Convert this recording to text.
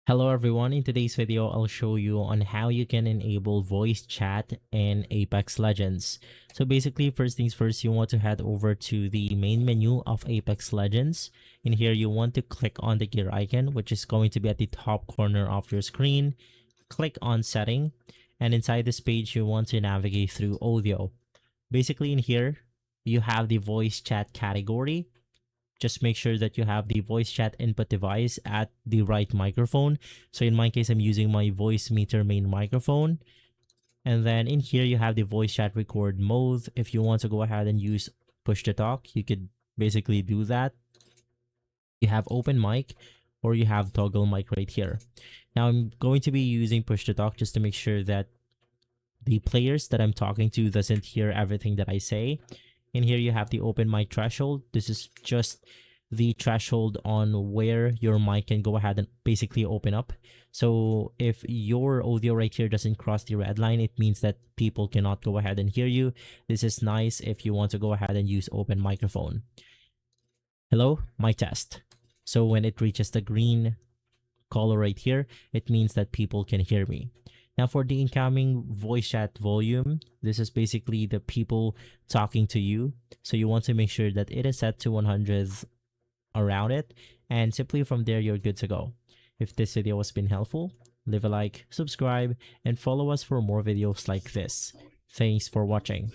Hello everyone, in today's video I'll show you on how you can enable voice chat in Apex Legends. So basically, first things first, you want to head over to the main menu of Apex Legends. In here you want to click on the gear icon, which is going to be at the top corner of your screen. Click on setting, and inside this page you want to navigate through audio. Basically in here you have the voice chat category. Just make sure that you have the voice chat input device at the right microphone. So in my case, I'm using my voice meter main microphone. And then in here, you have the voice chat record mode. If you want to go ahead and use push to talk, you could basically do that. You have open mic or you have toggle mic right here. Now I'm going to be using push to talk just to make sure that the players that I'm talking to doesn't hear everything that I say. In here, you have the open mic threshold. This is just the threshold on where your mic can go ahead and basically open up. So if your audio right here doesn't cross the red line, it means that people cannot go ahead and hear you. This is nice if you want to go ahead and use open microphone. Hello, mic test. So when it reaches the green color right here, it means that people can hear me. Now for the incoming voice chat volume, this is basically the people talking to you. So you want to make sure that it is set to 100 around it, and simply from there, you're good to go. If this video has been helpful, leave a like, subscribe, and follow us for more videos like this. Thanks for watching.